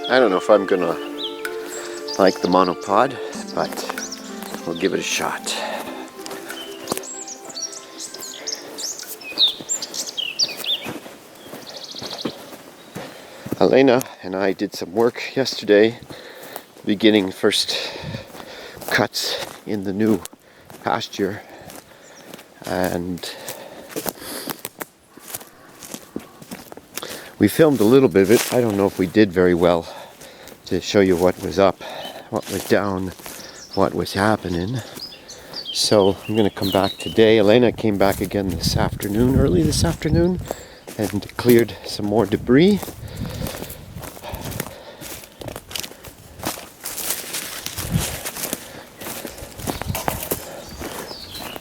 I don't know if I'm gonna like the monopod, but we'll give it a shot. Elena and I did some work yesterday, beginning first cuts in the new pasture, and we filmed a little bit of it. I don't know if we did very well to show you what was up, what was down, what was happening. So I'm going to come back today. Elena came back again this afternoon, early this afternoon, and cleared some more debris.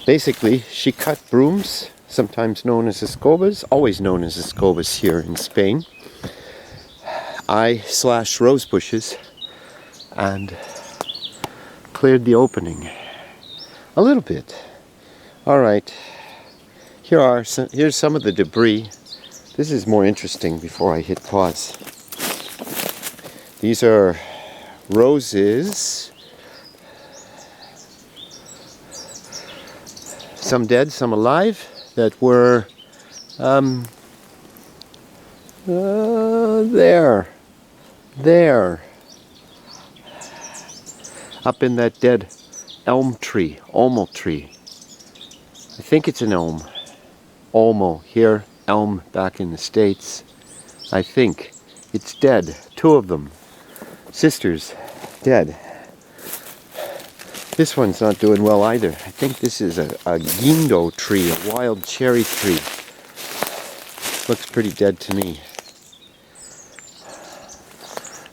Basically, she cut brooms, sometimes known as escobas, always known as escobas here in Spain. I slashed rose bushes and cleared the opening a little bit. Alright, here's some of the debris. This is more interesting before I hit pause. These are roses. Some dead, some alive, that were there, up in that dead elm tree, olmo tree. I think it's an elm. Olmo here, elm back in the States. I think it's dead. 2 of them, sisters, dead. This one's not doing well either. I think this is a guindo tree, a wild cherry tree. Looks pretty dead to me.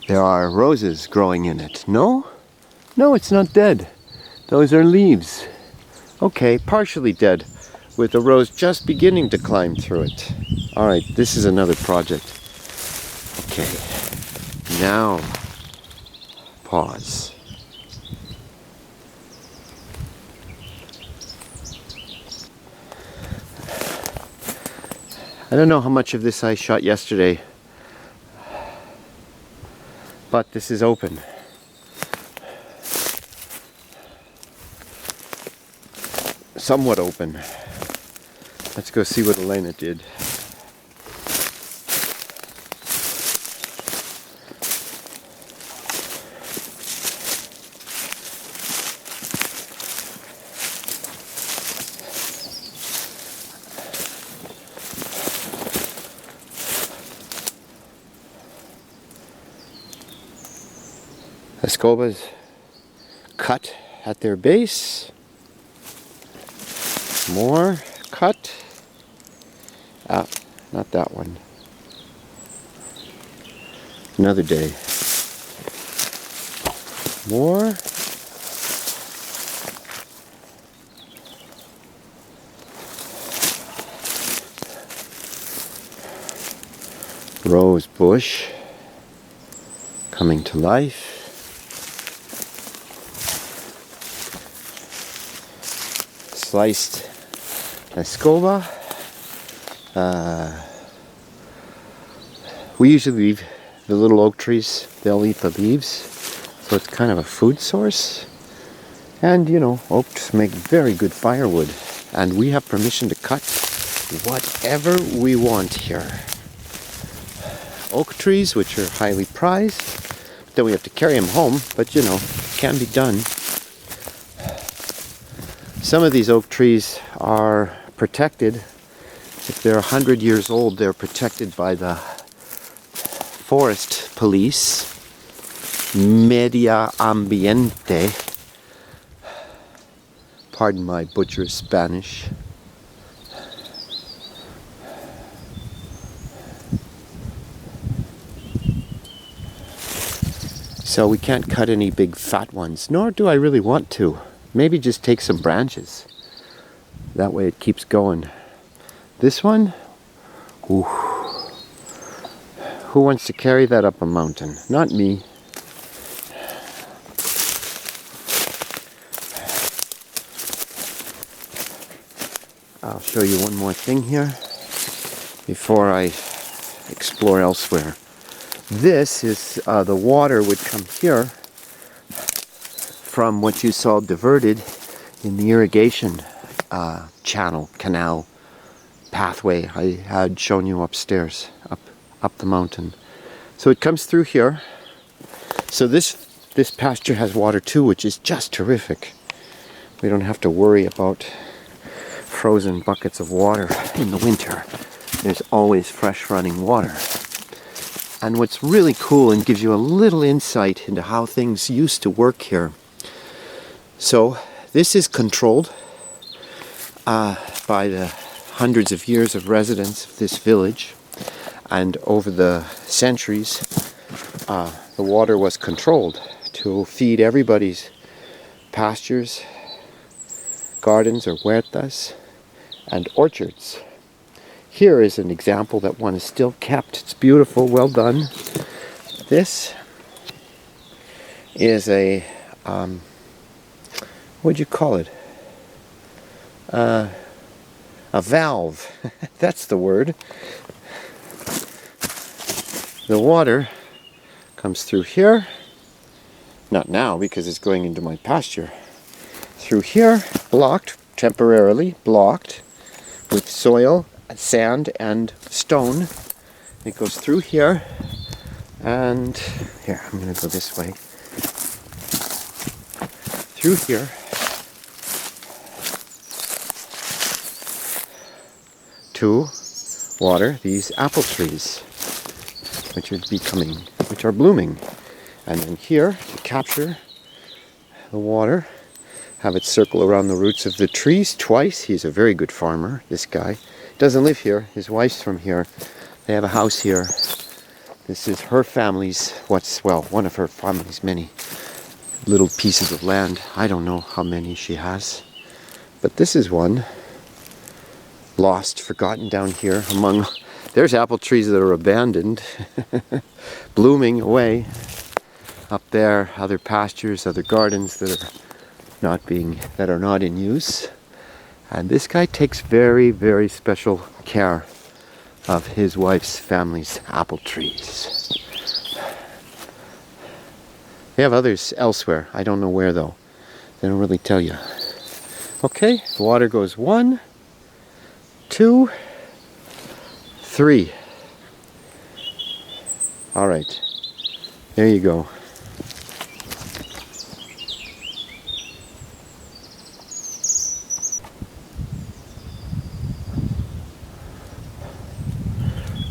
There are roses growing in it. No? No, it's not dead. Those are leaves. Okay, partially dead, with a rose just beginning to climb through it. Alright, this is another project. Okay, now pause. I don't know how much of this I shot yesterday, but this is open. Somewhat open. Let's go see what Elena did. Escobas cut at their base. More cut. Ah, not that one. Another day. More. Rose bush coming to life. Sliced escoba. We usually leave the little oak trees, they'll eat the leaves, so it's kind of a food source. And you know, oaks make very good firewood, and we have permission to cut whatever we want here. Oak trees, which are highly prized, then we have to carry them home, but you know, it can be done. Some of these oak trees are protected. If they're 100 years old, they're protected by the forest police, Media Ambiente. Pardon my butcher's Spanish. So we can't cut any big fat ones, nor do I really want to. Maybe just take some branches. That way it keeps going. This one? Ooh. Who wants to carry that up a mountain? Not me. I'll show you one more thing here before I explore elsewhere. This is the water would come here from what you saw diverted in the irrigation canal pathway I had shown you upstairs, up the mountain. So it comes through here. So this pasture has water too, which is just terrific. We don't have to worry about frozen buckets of water in the winter. There's always fresh running water. And what's really cool and gives you a little insight into how things used to work here. So this is controlled by the hundreds of years of residents of this village. And over the centuries, the water was controlled to feed everybody's pastures, gardens or huertas, and orchards. Here is an example that one is still kept. It's beautiful, well done. This is a, what'd you call it? A valve. That's the word. The water comes through here. Not now because it's going into my pasture. Through here, blocked, temporarily blocked with soil, sand and stone. It goes through here, and here, I'm going to go this way. Through here to water these apple trees, which are blooming. And then here, to capture the water, have it circle around the roots of the trees twice. He's a very good farmer, this guy. Doesn't live here. His wife's from here. They have a house here. This is her family's, one of her family's many little pieces of land. I don't know how many she has. But this is one. Lost, forgotten down here among... There's apple trees that are abandoned. Blooming away. Up there, other pastures, other gardens that are not in use. And this guy takes very, very special care of his wife's family's apple trees. They have others elsewhere. I don't know where though. They don't really tell you. Okay, the water goes 1, 2, 3. All right, there you go.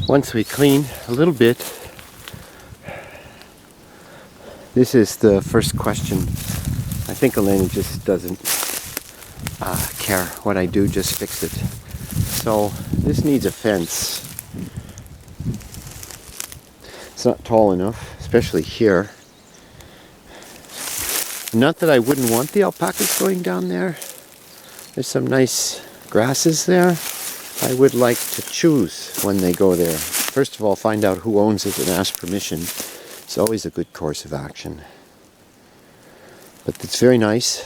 Once we clean a little bit, this is the first question. I think Elena just doesn't care what I do, just fix it. So this needs a fence. It's not tall enough, especially here. Not that I wouldn't want the alpacas going down there. There's some nice grasses there. I would like to choose when they go there. First of all, find out who owns it and ask permission. It's always a good course of action. But it's very nice.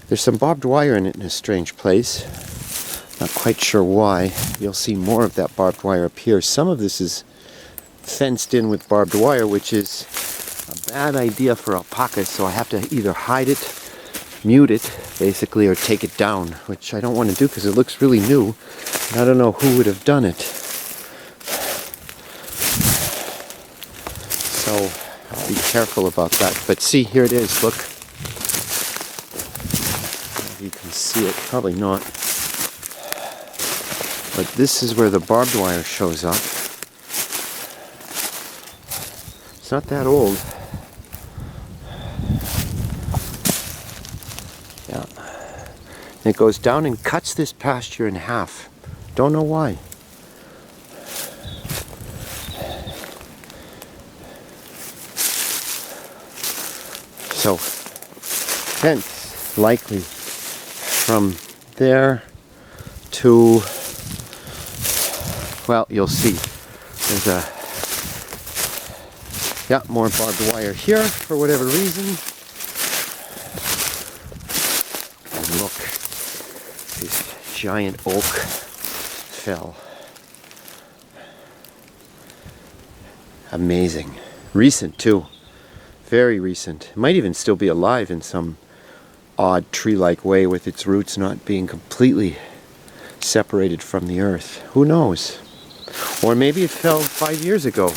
There's some barbed wire in it in a strange place. Not quite sure why. You'll see more of that barbed wire up here. Some of this is fenced in with barbed wire, which is a bad idea for alpacas, so I have to either hide it, mute it, basically, or take it down, which I don't want to do because it looks really new. And I don't know who would have done it. So I'll be careful about that. But see, here it is, look. If you can see it, probably not. But this is where the barbed wire shows up. It's not that old. Yeah. And it goes down and cuts this pasture in half. Don't know why. So, fence likely from there to, well, you'll see. There's more barbed wire here for whatever reason. And look, this giant oak fell. Amazing. Recent too. Very recent. It might even still be alive in some odd tree-like way with its roots not being completely separated from the earth. Who knows? Or maybe it fell 5 years ago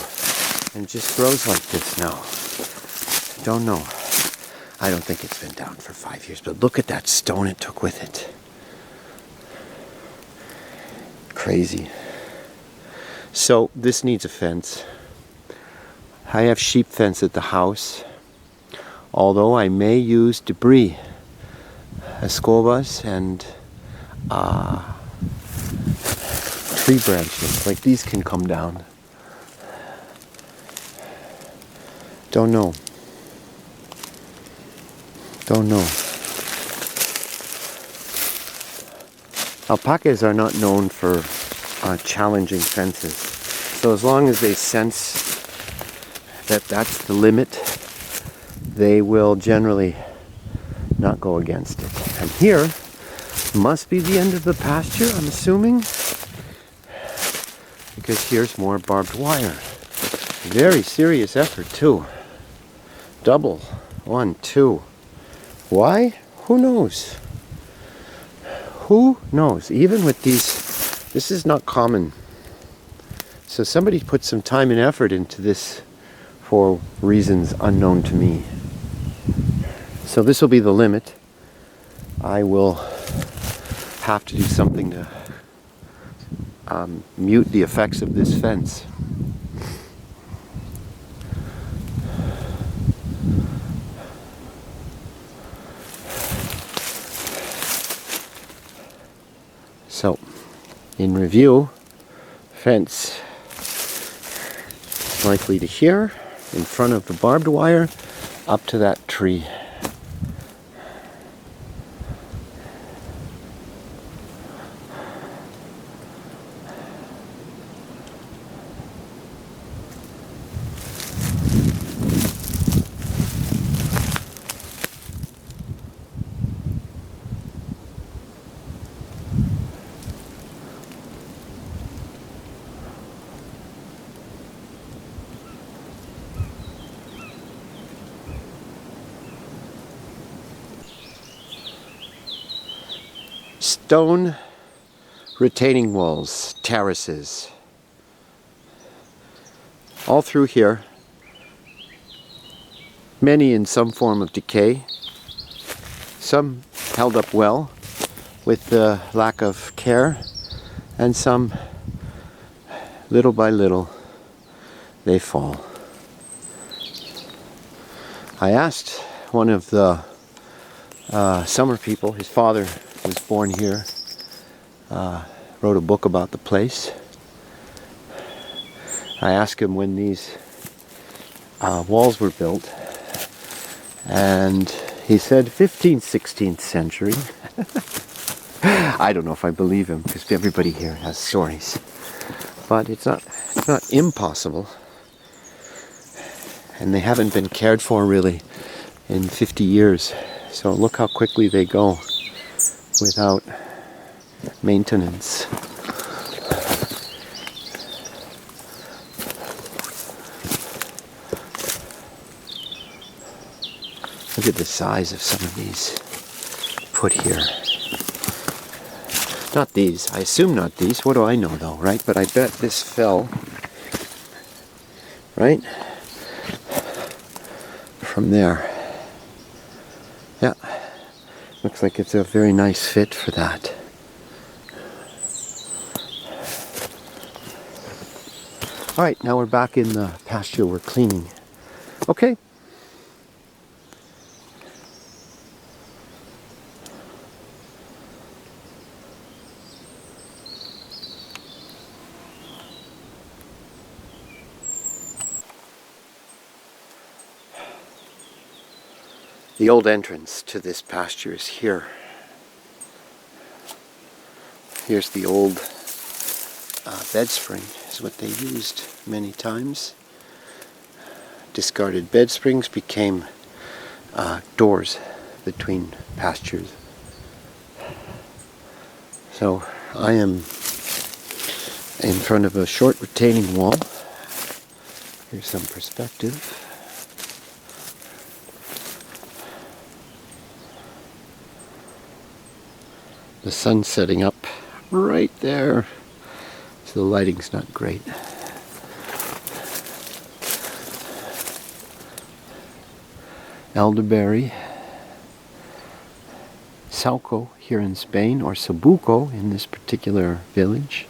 and just grows like this now. Don't know. I don't think it's been down for 5 years, but look at that stone it took with it. Crazy. So this needs a fence. I have sheep fence at the house, although I may use debris, escobas and tree branches, like these can come down. Don't know. Don't know. Alpacas are not known for challenging fences. So as long as they sense that that's the limit, they will generally not go against it. And here must be the end of the pasture, I'm assuming, because here's more barbed wire. Very serious effort too. Double. 1, 2. Why? Who knows? Who knows? Even with these, this is not common. So somebody put some time and effort into this for reasons unknown to me. So this will be the limit. I will have to do something to mute the effects of this fence. So, in review, fence likely to here, in front of the barbed wire, up to that tree. Stone retaining walls, terraces, all through here, many in some form of decay, some held up well with the lack of care, and some, little by little, they fall. I asked one of the summer people, his father was born here, wrote a book about the place. I asked him when these walls were built, and he said 15th, 16th century. I don't know if I believe him, because everybody here has stories. But it's not impossible. And they haven't been cared for really in 50 years. So look how quickly they go without maintenance. Look at the size of some of these put here. Not these. I assume not these. What do I know though, right? But I bet this fell, right? From there. Yeah. Looks like it's a very nice fit for that. Alright, now we're back in the pasture we're cleaning. Okay. The old entrance to this pasture is here. Here's the old bed spring, is what they used many times. Discarded bed springs became doors between pastures. So I am in front of a short retaining wall Here's some perspective. The sun's setting up right there, so the lighting's not great. Elderberry, Sauco here in Spain, or Sabuco in this particular village.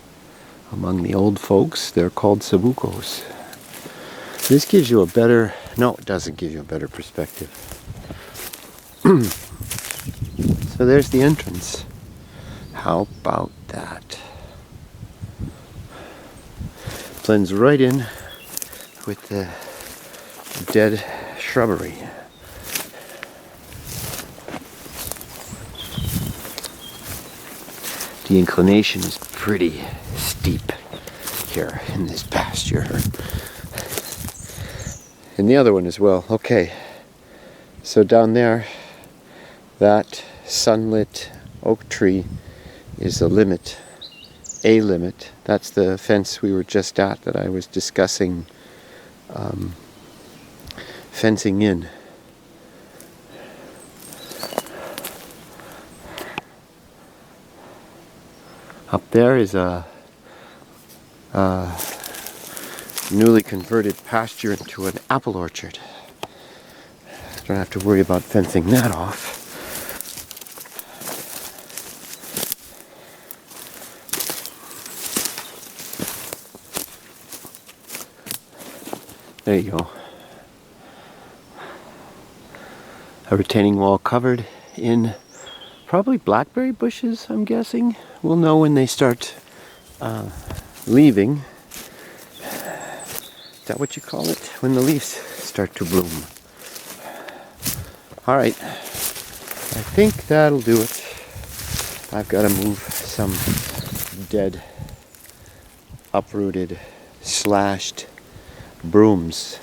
Among the old folks, they're called Sabucos. This gives you a better, no, it doesn't give you a better perspective. So there's the entrance. How about that? Blends right in with the dead shrubbery. The inclination is pretty steep here in this pasture. And the other one as well. Okay, so down there, that sunlit oak tree is the limit, a limit. That's the fence we were just at that I was discussing fencing in. Up there is a newly converted pasture into an apple orchard. Don't have to worry about fencing that off. There you go. A retaining wall covered in probably blackberry bushes, I'm guessing. We'll know when they start leaving. Is that what you call it? When the leaves start to bloom. Alright, I think that'll do it. I've got to move some dead, uprooted, slashed brooms